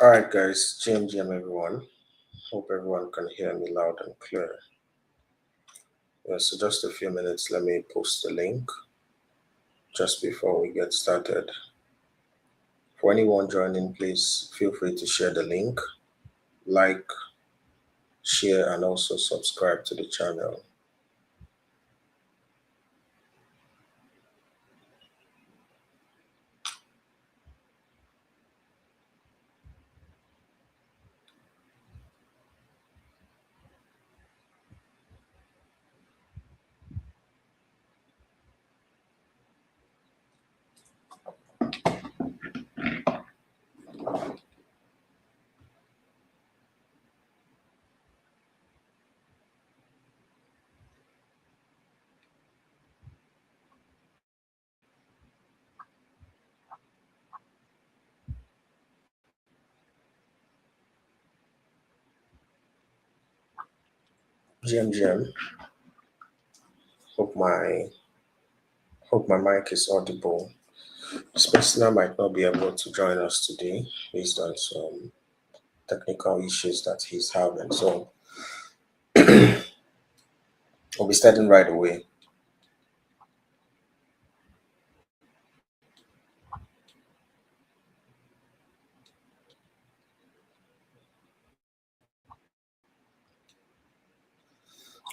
All right, guys, GM everyone. Hope everyone can hear me loud and clear. Yeah, so just a few minutes, let me post the link just before we get started. For anyone joining, please feel free to share the link, like, share, and also subscribe to the channel. GM, hope my hope my mic is audible. This person might not be able to join us today based on some technical issues that he's having. So we'll be starting right away.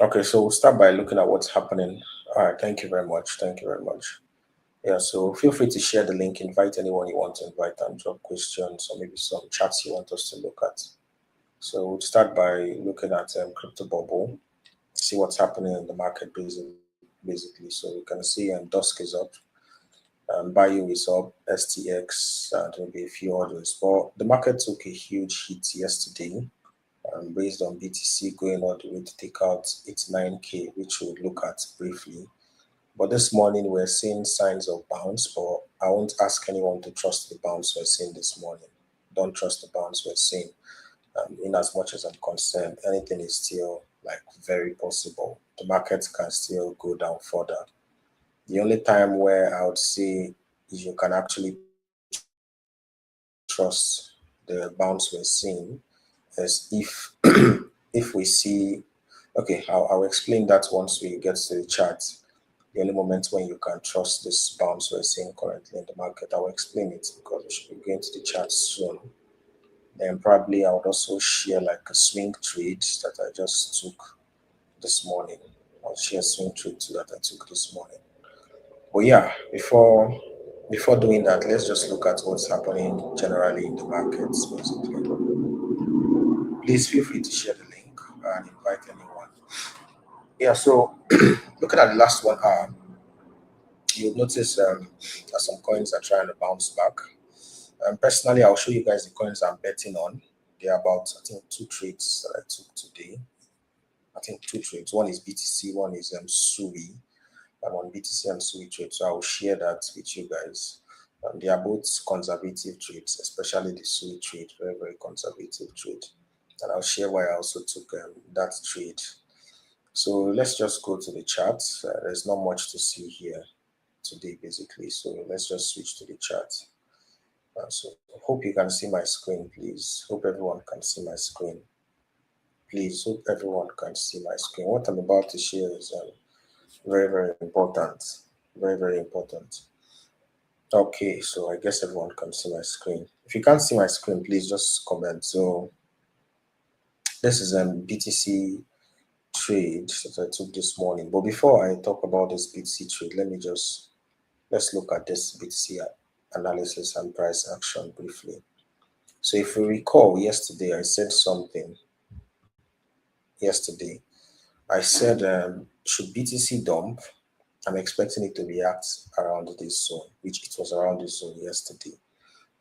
Okay, so we'll start by looking at what's happening. All right, thank you very much. Thank you very much. Yeah, so feel free to share the link, invite anyone you want to invite, and drop questions or maybe some chats you want us to look at. So we'll start by looking at crypto bubble, see what's happening in the market basically. So we can see Dusk is up, Bayou is up, STX, and maybe a few others. But the market took a huge hit yesterday based on BTC going all the way to take out 89K, which we'll look at briefly. But this morning we're seeing signs of bounce, but I won't ask anyone to trust the bounce we're seeing this morning. Don't trust the bounce we're seeing. In as much as I'm concerned, anything is still like very possible. The market can still go down further. The only time where I would say you can actually trust the bounce we're seeing is if if we see. Okay, I'll explain that once we get to the chart. The only moment when you can trust this bounce we're seeing currently in the market. I will explain it because we should be going to the chart soon. Then probably I would also share like a swing trade that I just took this morning. I'll share a swing trade too that I took this morning. But yeah, before doing that, let's just look at what's happening generally in the markets basically. Please feel free to share the link and invite anyone. Yeah, so looking at the last 1 hour, you'll notice that some coins are trying to bounce back. Personally, I'll show you guys the coins I'm betting on. There are about, I think, 2 trades that I took today. I think 2 trades. One is BTC, one is SUI. I'm on BTC and SUI trade, so I will share that with you guys. They are both conservative trades, especially the SUI trade, very, very conservative trade. And I'll share why I also took that trade. So let's just go to the chart. There's not much to see here today, basically. So let's just switch to the chart. So hope you can see my screen, please. Hope everyone can see my screen. Please, hope everyone can see my screen. What I'm about to share is very, very important. Very, very important. Okay, so I guess everyone can see my screen. If you can't see my screen, please just comment. So this is BTC trade that I took this morning. But before I talk about this BTC trade, let's look at this BTC analysis and price action briefly. So if you recall, yesterday I said something. Yesterday I said, should BTC dump? I'm expecting it to react around this zone, which it was around this zone yesterday.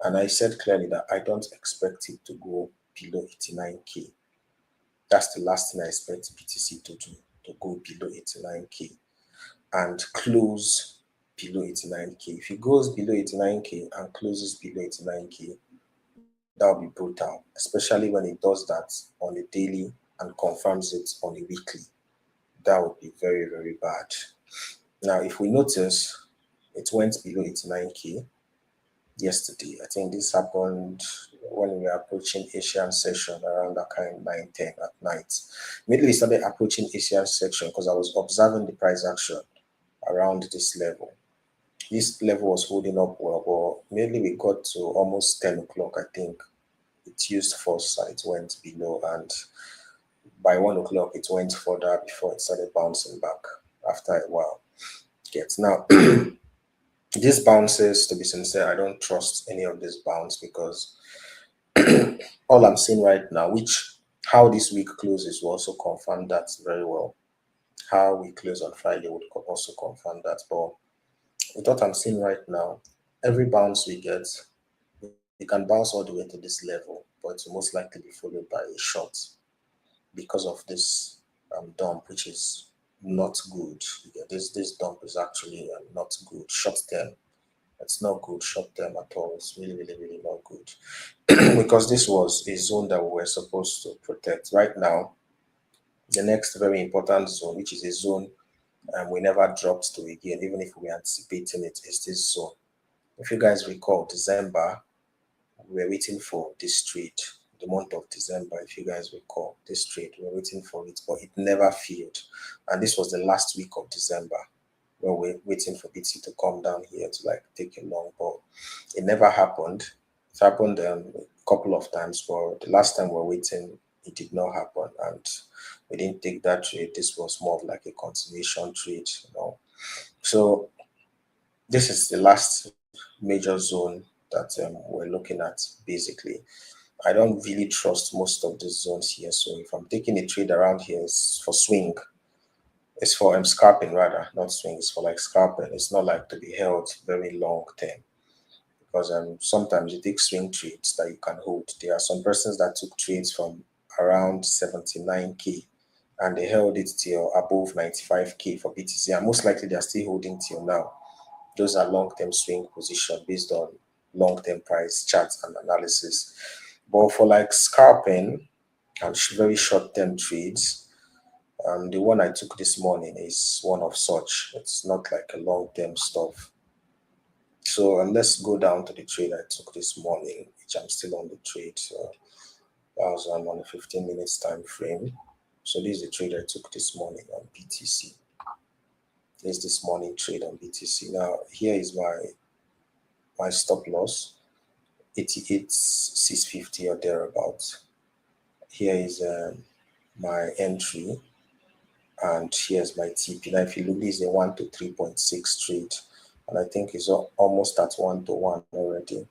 And I said clearly that I don't expect it to go below 89K. That's the last thing I expect BTC to do, to go below 89K and close below 89K. If it goes below 89K and closes below 89K, that would be brutal, especially when it does that on a daily and confirms it on a weekly. That would be very, very bad. Now, if we notice, it went below 89K yesterday. I think this happened when we were approaching Asian session around that kind 9, 10 at night. Immediately we started approaching Asian section because I was observing the price action around this level. This level was holding up well, but immediately we got to almost 10 o'clock, I think. It used force and it went below, and by 1 o'clock it went further before it started bouncing back after a while. Get now these bounces, to be sincere, I don't trust any of these bounce because all I'm seeing right now, which how this week closes will also confirm that very well. How we close on Friday would also confirm that. But with what I'm seeing right now, every bounce we get, we can bounce all the way to this level, but it will most likely be followed by a short because of this dump, which is not good. Yeah, this dump is actually not good. Short term, it's not good short term at all. It's really, really, really not good because this was a zone that we were supposed to protect. Right now, the next very important zone, which is a zone we never dropped to again, even if we were anticipating it, is this zone. If you guys recall, December, we were waiting for this trade. The month of December, if you guys recall, this trade, we were waiting for it, but it never failed. And this was the last week of December when we we're waiting for BT to come down here to like take a long ball. It never happened. It happened a couple of times, but the last time we were waiting, it did not happen. And we didn't take that trade. This was more of like a continuation trade, you know. So this is the last major zone that we're looking at basically. I don't really trust most of these zones here. So if I'm taking a trade around here, it's for swing. It's for scalping rather, not swing. It's for like scalping. It's not like to be held very long term because sometimes you take swing trades that you can hold. There are some persons that took trades from around 79K and they held it till above 95K for BTC, and most likely they're still holding till now. Those are long-term swing position based on long-term price charts and analysis. But for like scalping and very short-term trades, the one I took this morning is one of such. It's not like a long-term stuff. So let's go down to the trade I took this morning, which I'm still on the trade. So that was on a 15 minutes time frame. So this is the trade I took this morning on BTC. There's this morning trade on BTC. Now here is my stop loss, 88,650 or thereabouts. Here is my entry, and here's my TP. Now if you look, this is a 1 to 3.6 trade, and I think it's almost at 1 to 1 already.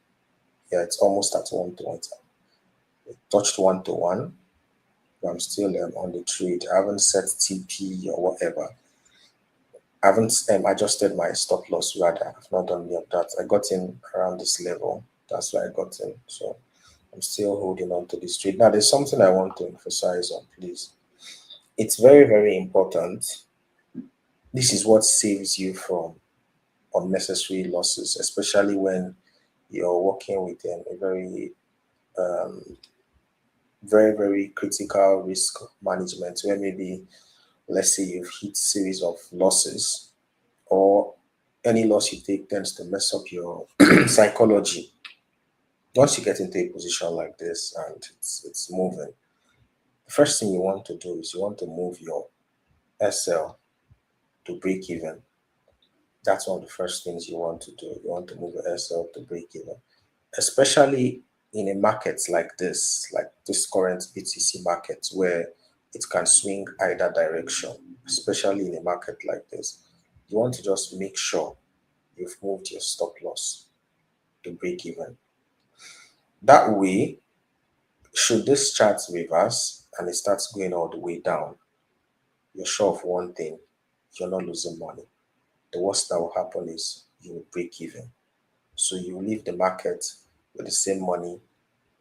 Yeah, it's almost at 1 to 1. It touched 1 to 1, but I'm still on the trade. I haven't set TP or whatever. I haven't adjusted my stop loss rather. I've not done any of that. I got in around this level. That's why I got in. So I'm still holding on to this trade. Now there's something I want to emphasize on, please. It's very, very important. This is what saves you from unnecessary losses, especially when you're working with a very, very, very critical risk management where maybe, let's say you've hit series of losses, or any loss you take tends to mess up your psychology. Once you get into a position like this and it's moving, the first thing you want to do is you want to move your SL to break even. That's one of the first things you want to do. You want to move your SL to break even, especially in a market like this current BTC market where it can swing either direction, especially in a market like this. You want to just make sure you've moved your stop loss to break even. That way, should this chart reverse and it starts going all the way down, you're sure of one thing: you're not losing money. The worst that will happen is you will break even. So you leave the market with the same money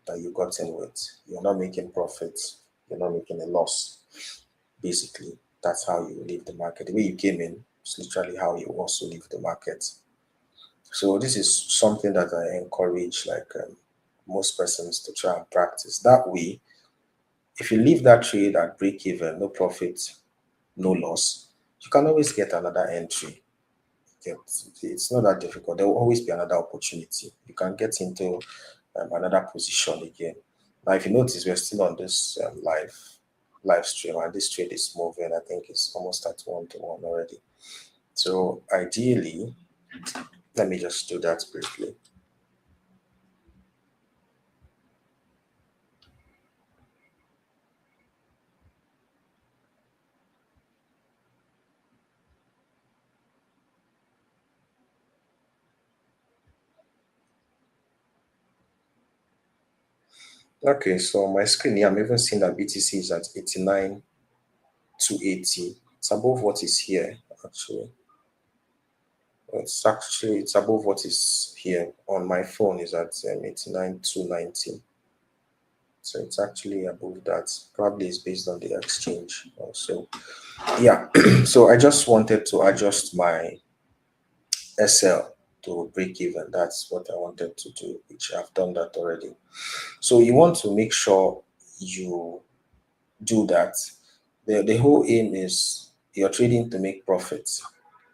that you got in with. You're not making profits, you're not making a loss. Basically, that's how you leave the market. The way you came in is literally how you also leave the market. So this is something that I encourage most persons to try and practice. That way, if you leave that trade at break even, no profit, no loss, you can always get another entry. It's not that difficult. There will always be another opportunity. You can get into another position again. Now, if you notice, we're still on this live stream, and this trade is moving. I think it's almost at 1 to 1 already. So ideally, let me just do that briefly. Okay, so my screen here, I'm even seeing that BTC is at 89 to 80. It's above what is here, actually. It's above what is here on my phone is at 89 to 90. So it's actually above that. Probably it's based on the exchange also. Yeah. So I just wanted to adjust my SL to break even. That's what I wanted to do, which I've done that already. So you want to make sure you do that. The whole aim is you're trading to make profits.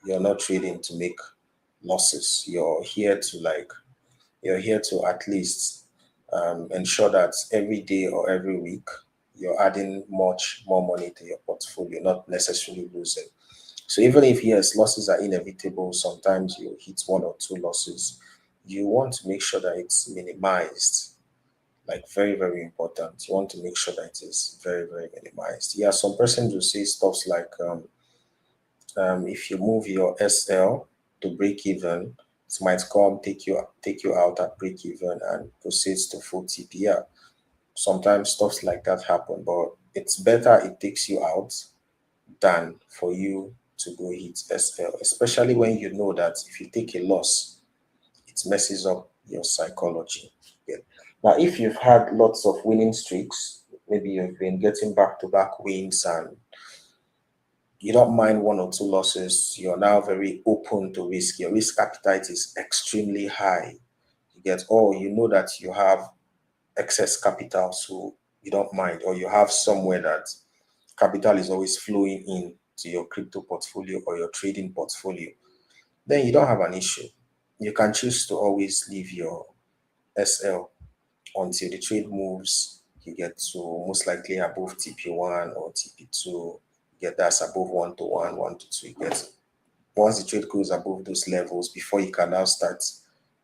You're not trading to make losses. You're here to at least ensure that every day or every week you're adding much more money to your portfolio, not necessarily losing. So even if yes, losses are inevitable, sometimes you hit one or two losses. You want to make sure that it's minimized, like very, very important. You want to make sure that it is very, very minimized. Yeah, some persons will say stuff like if you move your SL to break even, it might come take you out at break even and proceeds to full TPR. Sometimes stuff like that happen, but it's better it takes you out than for you to go hit SL, especially when you know that if you take a loss, it messes up your psychology. Yeah. Now, if you've had lots of winning streaks, maybe you've been getting back to back wins and you don't mind one or two losses, you're now very open to risk. Your risk appetite is extremely high. You get, oh, you know that you have excess capital, so you don't mind, or you have somewhere that capital is always flowing in to your crypto portfolio or your trading portfolio, then you don't have an issue. You can choose to always leave your SL until the trade moves. You get to most likely above TP1 or TP2. Get that's above 1 to 1, 1 to 2. You get once the trade goes above those levels, before you can now start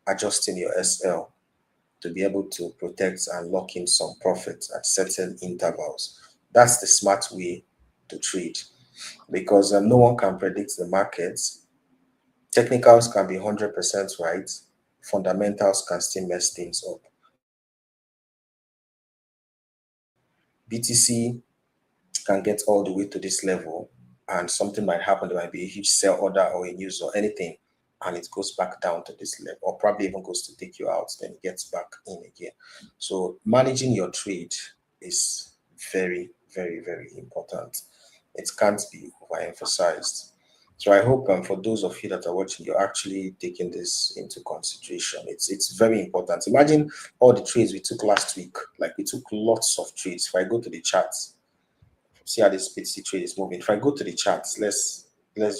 adjusting your SL to be able to protect and lock in some profit at certain intervals. That's the smart way to trade because no one can predict the markets. Technicals can be 100% right, fundamentals can still mess things up. BTC can get all the way to this level and something might happen. There might be a huge sell order or a news or anything, and it goes back down to this level, or probably even goes to take you out, then it gets back in again. So managing your trade is very, very, very important. It can't be overemphasized. So I hope for those of you that are watching, you're actually taking this into consideration. It's very important. Imagine all the trades we took last week. Like we took lots of trades. If I go to the charts, see how this BTC trade is moving. If I go to the charts, let's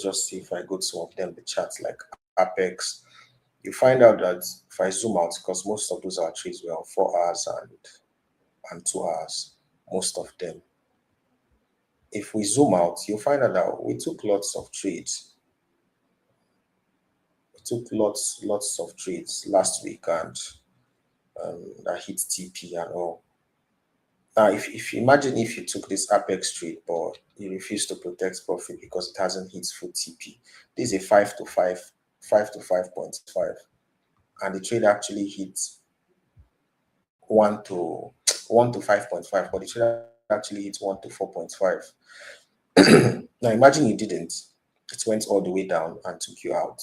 just see if I go to some of them, the charts like Apex, you find out that if I zoom out, because most of those are trades were on 4 hours and 2 hours, most of them. If we zoom out, you'll find out that we took lots of trades. We took lots of trades last week and that hit TP and all. Now, if you imagine if you took this Apex trade, but you refuse to protect profit because it hasn't hit full TP, this is a 5 to 5, 5 to 5.5, and the trade actually hit 1 to 5.5, but the trade actually hit 1 to 4.5. Now, imagine you didn't, it went all the way down and took you out.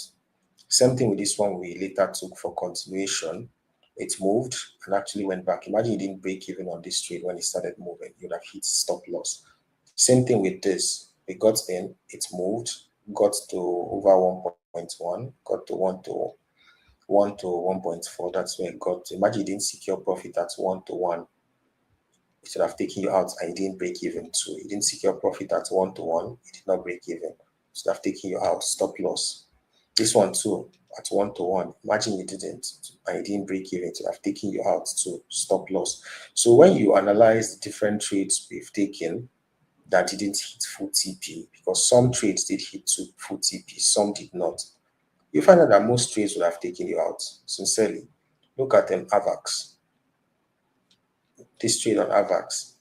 Same thing with this one, we later took for continuation. It moved and actually went back. Imagine you didn't break even on this trade when it started moving, you'd have hit stop loss. Same thing with this. We got in, it moved, got to over 1.1, got to 1 to 1.4. That's where it got to. Imagine you didn't secure profit at 1 to 1. It should have taken you out and you didn't break even too. You didn't secure profit at 1 to 1, you did not break even. It should have taken you out, stop loss. This one too, at 1 to 1. Imagine you didn't, and you didn't break even, to have taken you out to stop loss. So when you analyze the different trades we've taken that didn't hit full TP, because some trades did hit to full TP, some did not, you find out that most trades would have taken you out. Sincerely, look at them, AVAX. This trade on AVAX,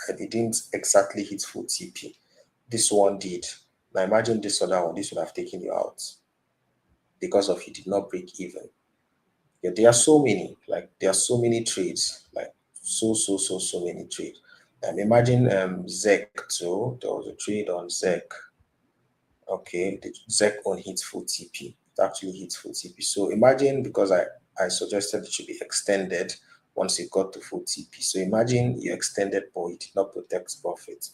it didn't exactly hit full TP. This one did. Now imagine this other one, this would have taken you out because of you did not break even. Yeah, there are so many, like there are so many trades, like so many trades. Imagine ZEC too. There was a trade on ZEC. Okay, the ZEC on hit full TP. It actually hits full TP. So imagine, because I suggested it should be extended once it got to full TP. So imagine you extended, but it did not protect profit.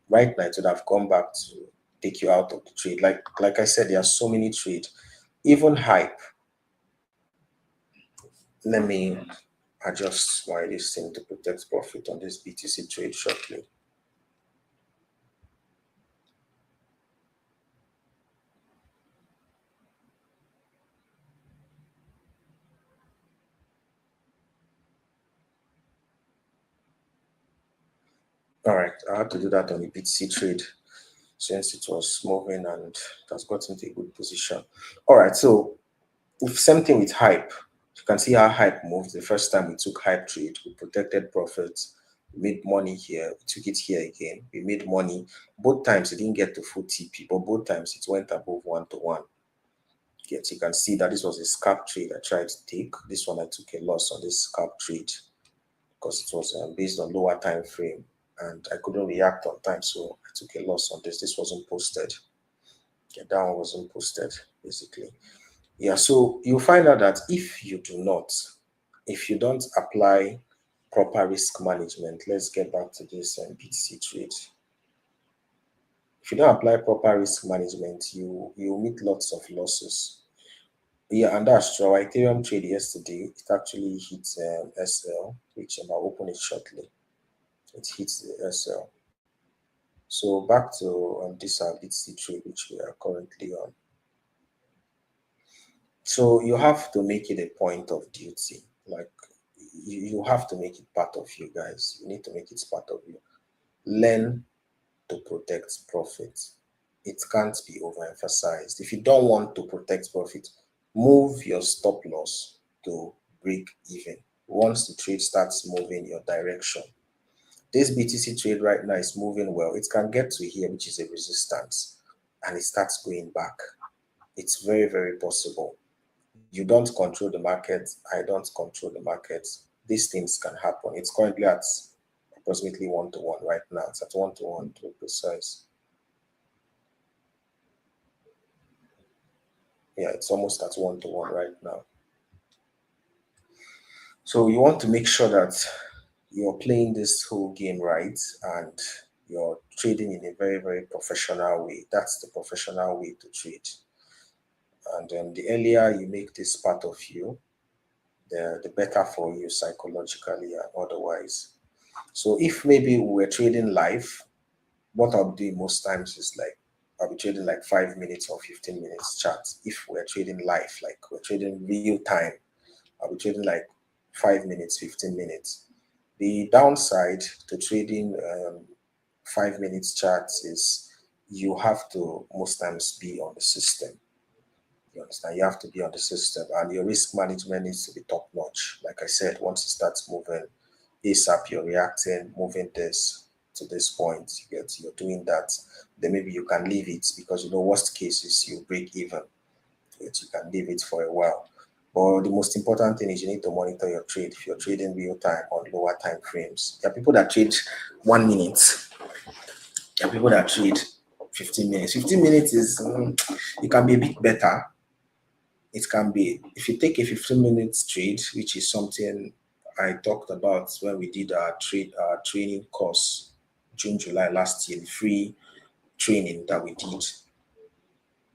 Right now, it would have come back to take you out of the trade. Like I said, there are so many trades, even hype. Let me adjust my listing to protect profit on this BTC trade shortly. All right, I had to do that on the BTC trade since it was moving and it has gotten into a good position. All right, so same thing with hype. You can see how hype moved. The first time we took hype trade, we protected profits, we made money here, we took it here again, we made money. Both times it didn't get to full TP, but both times it went above 1 to 1. Yet you can see that this was a scalp trade I tried to take. This one I took a loss on this scalp trade because it was based on lower time frame and I couldn't react on time, so I took a loss on this. This wasn't posted. Yeah, that one wasn't posted, basically. Yeah, so you'll find out that if you don't apply proper risk management, let's get back to this BTC trade. If you don't apply proper risk management, you meet lots of losses. Yeah, and that's true. Our Ethereum trade yesterday, it actually hit SL, which I'll open it shortly. It hits the SL. So back to this BTC trade, which we are currently on. So you have to make it a point of duty. Like you have to make it part of you guys. You need to make it part of you. Learn to protect profit. It can't be overemphasized. If you don't want to protect profit, move your stop loss to break even. Once the trade starts moving your direction, this BTC trade right now is moving well. It can get to here, which is a resistance, and it starts going back. It's very, very possible. You don't control the market. I don't control the market. These things can happen. It's currently at approximately 1 to 1 right now. It's at 1 to 1 to be precise. Yeah, it's almost at 1 to 1 right now. So you want to make sure that you're playing this whole game right and you're trading in a very, very professional way. That's the professional way to trade. And then the earlier you make this part of you, the better for you psychologically and otherwise. So if maybe we're trading live, what I'll do most times is like I'll be trading like 5 minutes or 15 minutes chart. If we're trading live, like we're trading real time, I'll be trading like 5 minutes, 15 minutes. The downside to trading 5 minutes charts is you have to most times be on the system. You understand? You have to be on the system, and your risk management needs to be top notch. Like I said, once it starts moving ASAP, you're reacting, moving this to this point. You're doing that. Then maybe you can leave it because worst case is you break even. Yet you can leave it for a while. But the most important thing is you need to monitor your trade. If you're trading real time on lower time frames, there are people that trade 1 minute. There are people that trade 15 minutes. 15 minutes is it can be a bit better. It can be, if you take a 15 minutes trade, which is something I talked about when we did our training course June, July last year, the free training that we did.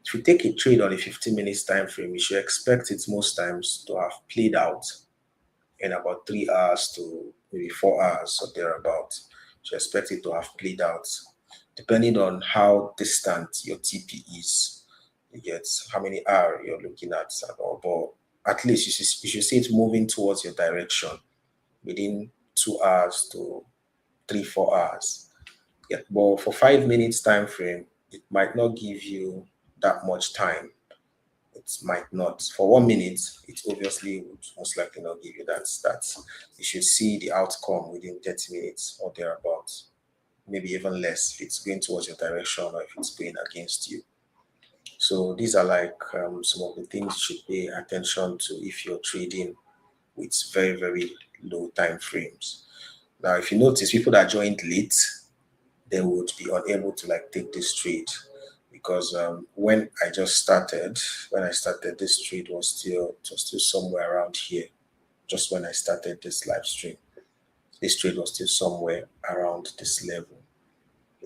If you take a trade on a 15 minutes time frame, you should expect it most times to have played out in about 3 hours to maybe 4 hours or thereabout. You should expect it to have played out, depending on how distant your TP is. You get how many hours you're looking at and all, but at least you should see it moving towards your direction within 2 hours to 3, 4 hours. Yeah, but for 5 minutes time frame, it might not give you that much time. It might not. For 1 minute, it obviously would most likely not give you that. You should see the outcome within 30 minutes or thereabouts, maybe even less if it's going towards your direction or if it's going against you. So these are like some of the things you should pay attention to if you're trading with very, very low time frames. Now, if you notice people that joined late, they would be unable to like take this trade because when I started, this trade was still somewhere around here. Just when I started this live stream, this trade was still somewhere around this level.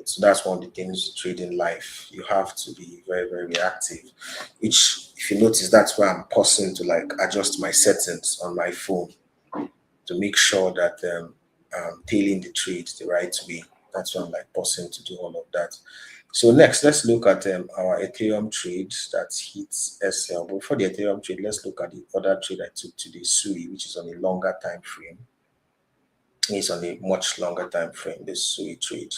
So that's one of the things trading life. You have to be very, very reactive. Which, if you notice, that's why I'm pausing to like adjust my settings on my phone to make sure that I'm tailing the trade the right way. That's why I'm like pausing to do all of that. So next, let's look at our Ethereum trade that hits SL. But before the Ethereum trade, let's look at the other trade I took today, SUI, which is on a longer time frame. It's on a much longer time frame, this SUI trade.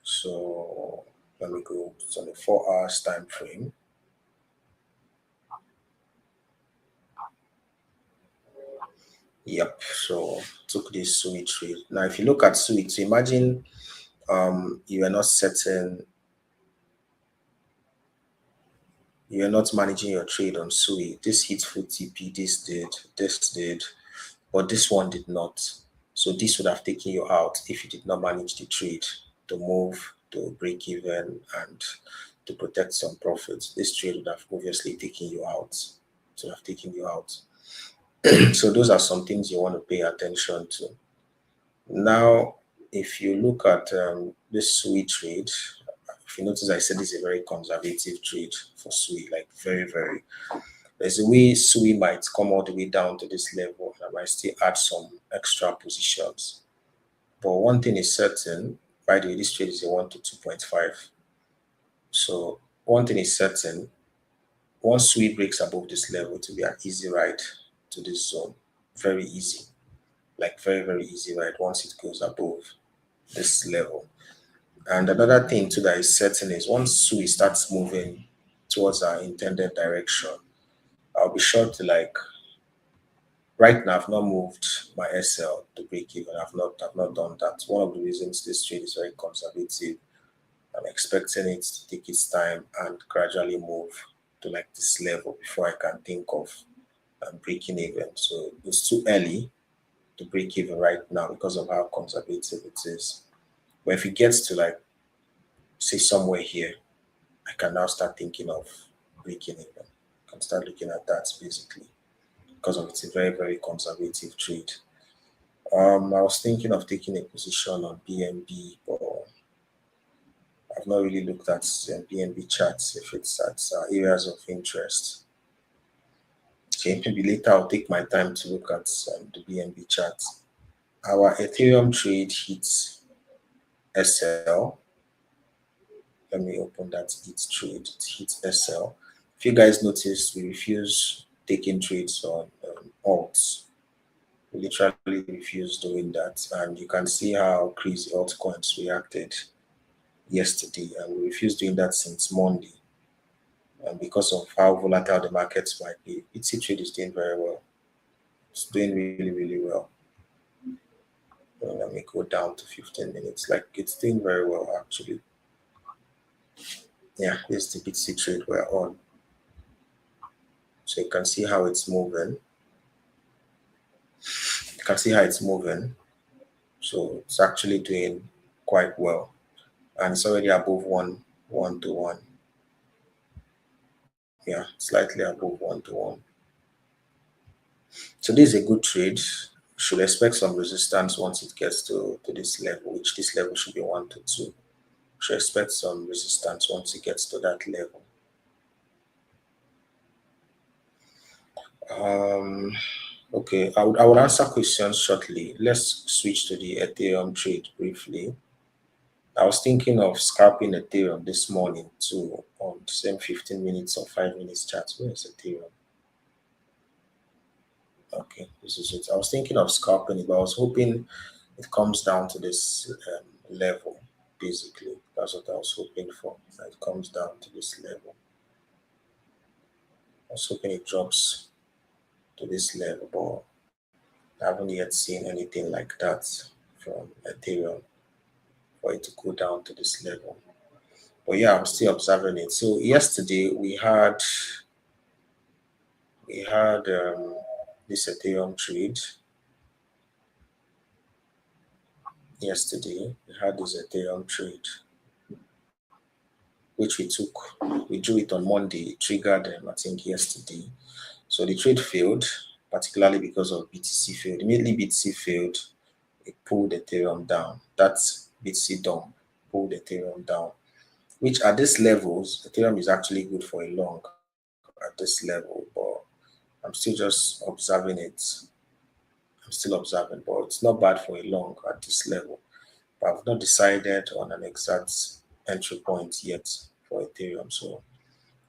So let me go. It's on a 4 hours time frame. Yep. So took this SUI trade. Now, if you look at SUI, so imagine you are not setting, you are not managing your trade on SUI. This hit full TP, this did, but this one did not. So this would have taken you out if you did not manage the trade to move to break even and to protect some profits. This trade would have obviously taken you out. To have taken you out. So those are some things you want to pay attention to. Now, if you look at this SUI trade, if you notice, I said this is a very conservative trade for SUI, like very, very. There's a way SUI might come all the way down to this level, and I might still add some extra positions. But one thing is certain, by the way, this trade is a 1 to 2.5. So one thing is certain, once SUI breaks above this level, to be an easy ride to this zone. Very easy. Like very, very easy ride once it goes above this level. And another thing too that is certain is once SUI starts moving towards our intended direction, I'll be sure to like right now I've not moved my SL to break even. I've not done that. One of the reasons this trade is very conservative. I'm expecting it to take its time and gradually move to like this level before I can think of breaking even. So it's too early to break even right now because of how conservative it is. But if it gets to like say somewhere here, I can now start thinking of breaking even. I can start looking at that basically because of it's a very, very conservative trade. I was thinking of taking a position on BNB, but I've not really looked at BNB charts if it's at areas of interest. Okay, maybe later I'll take my time to look at the BNB charts. Our Ethereum trade hits SL. Let me open that hit trade. It hits SL. If you guys noticed, we refuse taking trades on alts. We literally refuse doing that. And you can see how crazy altcoins reacted yesterday. And we refuse doing that since Monday. And because of how volatile the markets might be, BTC trade is doing very well. It's doing really, really well. Let me go down to 15 minutes. Like it's doing very well actually. Yeah, here's the BTC trade we're on. So you can see how it's moving. You can see how it's moving. So it's actually doing quite well. And it's already above 1 to 1. Yeah, slightly above 1 to 1. So this is a good trade. Should expect some resistance once it gets to this level, which this level should be 1 to 2. Should expect some resistance once it gets to that level. Okay, I would answer questions shortly. Let's switch to the Ethereum trade briefly. I was thinking of scalping Ethereum this morning too on the same 15 minutes or 5 minutes chat. Where is Ethereum? Okay, this is it. I was thinking of scalping it, but I was hoping it comes down to this level. Basically, that's what I was hoping for. That it comes down to this level. I was hoping it drops to this level, but I haven't yet seen anything like that from Ethereum for it to go down to this level. But yeah, I'm still observing it. So yesterday we had this Ethereum trade. Yesterday we had this Ethereum trade, which we took. We drew it on Monday. It triggered I think yesterday. So the trade failed, particularly because of BTC failed. Immediately BTC failed, it pulled Ethereum down. That's BTC dump pulled Ethereum down, which at these levels, Ethereum is actually good for a long at this level, but I'm still just observing it. I'm still observing, but it's not bad for a long at this level. But I've not decided on an exact entry point yet for Ethereum, so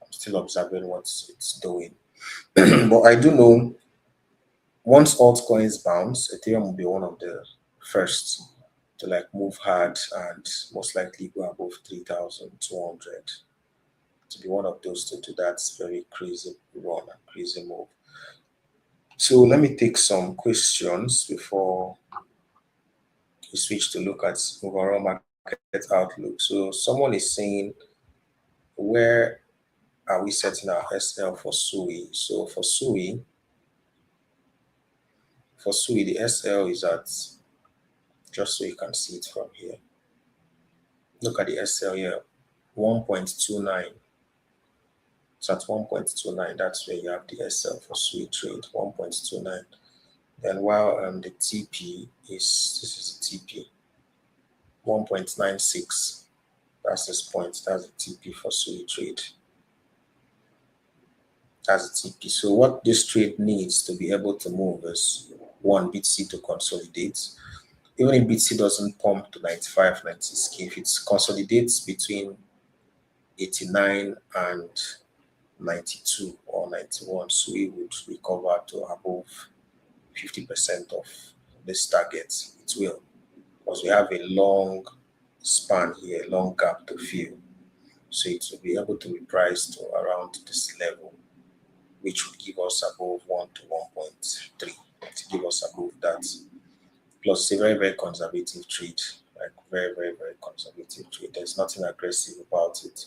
I'm still observing what it's doing. But I do know once altcoins bounce, Ethereum will be one of the first to like move hard and most likely go above 3,200. To be one of those to do that very crazy run and crazy move. So let me take some questions before we switch to look at overall market outlook. So someone is saying, where are we setting our SL for SUI? So for SUI, the SL is at, just so you can see it from here. Look at the SL here, 1.29. It's at 1.29. That's where you have the SL for SUI trade, 1.29. Then while the TP is, this is the TP, 1.96. That's this point. That's the TP for SUI trade. That's the TP. So what this trade needs to be able to move is one, BTC to consolidate. Even if BTC doesn't pump to 95, 90K, if it consolidates between 89 and 92 or 91, SUI would recover to above 50% of this target. It will, because we have a long span here, long gap to fill. So it will be able to reprice to around this level, which would give us above 1 to 1.3, to give us above that. Plus, it's a very, very conservative trade, like very, very, very conservative trade. There's nothing aggressive about it.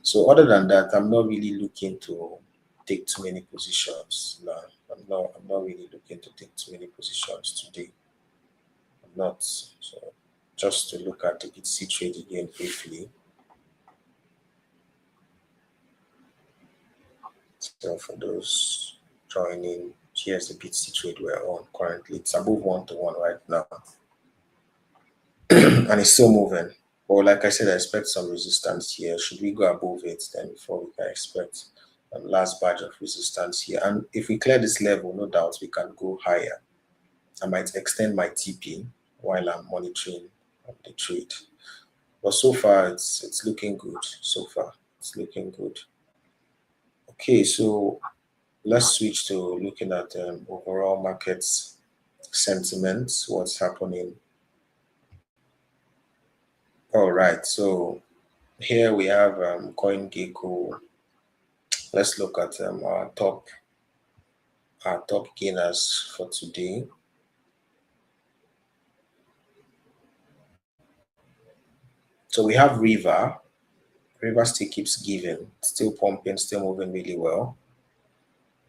So other than that, I'm not really looking to take too many positions. No, I'm not really looking to take too many positions today. I'm not. So just to look at the BTC trade again briefly. So for those joining, here's the BTC trade we're on currently. It's above 1 to 1 right now. And it's still moving. But like I said, I expect some resistance here. Should we go above it, then before we can expect last batch of resistance here. And if we clear this level, no doubt we can go higher. I might extend my TP while I'm monitoring the trade. But so far, it's looking good. So far, it's looking good. Okay, so let's switch to looking at overall market sentiment, what's happening. All right, so here we have CoinGecko. Let's look at our top gainers for today. So we have River. River still keeps giving, still pumping, still moving really well.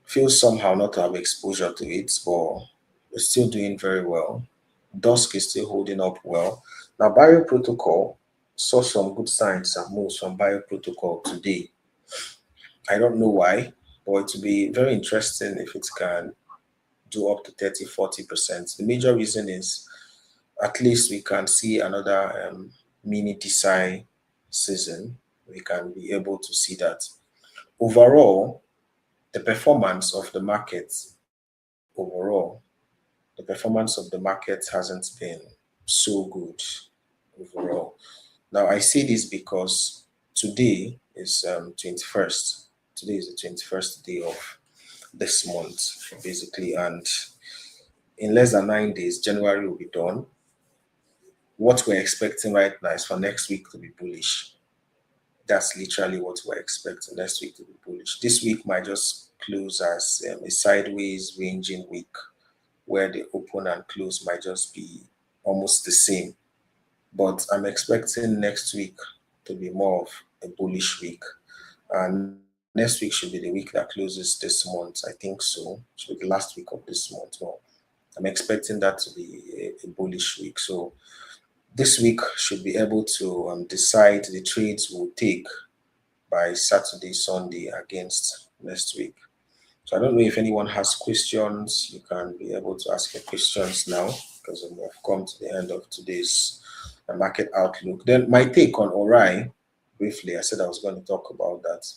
Feels somehow not to have exposure to it, but it's still doing very well. Dusk is still holding up well. Now, Bio Protocol saw some good signs and moves from Bio Protocol today. I don't know why, but it will be very interesting if it can do up to 30-40%. The major reason is at least we can see another mini DeSci season. We can be able to see that. Overall, the performance of the market hasn't been so good overall. Now I say this because today is 21st. Today is the 21st day of this month, basically, and in less than 9 days, January will be done. What we're expecting right now is for next week to be bullish. That's literally what we're expecting, next week to be bullish. This week might just close as a sideways ranging week where the open and close might just be almost the same. But I'm expecting next week to be more of a bullish week. And next week should be the week that closes this month. I think so. Should be the last week of this month. Well, I'm expecting that to be a bullish week. So this week should be able to decide the trades we'll take by Saturday, Sunday against next week. So I don't know if anyone has questions. You can be able to ask your questions now because we have come to the end of today's market outlook. Then my take on ORAI, briefly, I said I was going to talk about that.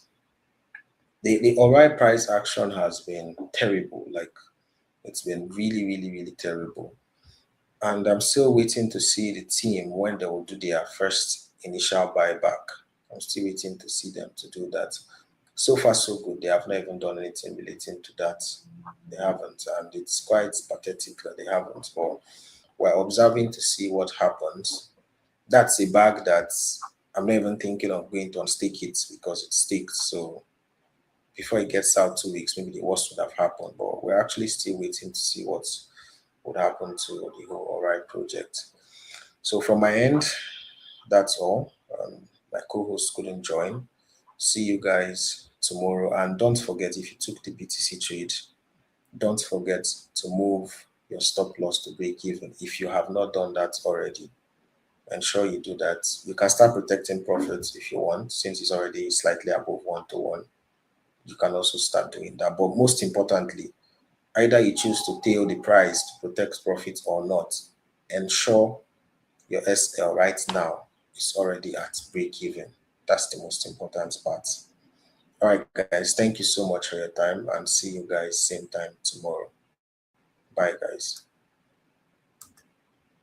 The ORAI price action has been terrible. Like it's been really, really, really terrible. And I'm still waiting to see the team when they will do their first initial buyback. I'm still waiting to see them to do that. So far, so good. They have not even done anything relating to that. They haven't, and it's quite pathetic that they haven't. But we're observing to see what happens. That's a bag that I'm not even thinking of going to unstake it because it stakes. So before it gets out 2 weeks, maybe the worst would have happened. But we're actually still waiting to see what would happen to the whole ORAI project. So from my end, that's all. My co-host couldn't join. See you guys tomorrow. And don't forget, if you took the BTC trade, don't forget to move your stop loss to break even. If you have not done that already, ensure you do that. You can start protecting profits if you want, since it's already slightly above 1 to 1. You can also start doing that. But most importantly, either you choose to tail the price to protect profits or not, ensure your SL right now is already at break even. That's the most important part. All right, guys, thank you so much for your time and see you guys same time tomorrow. Bye, guys.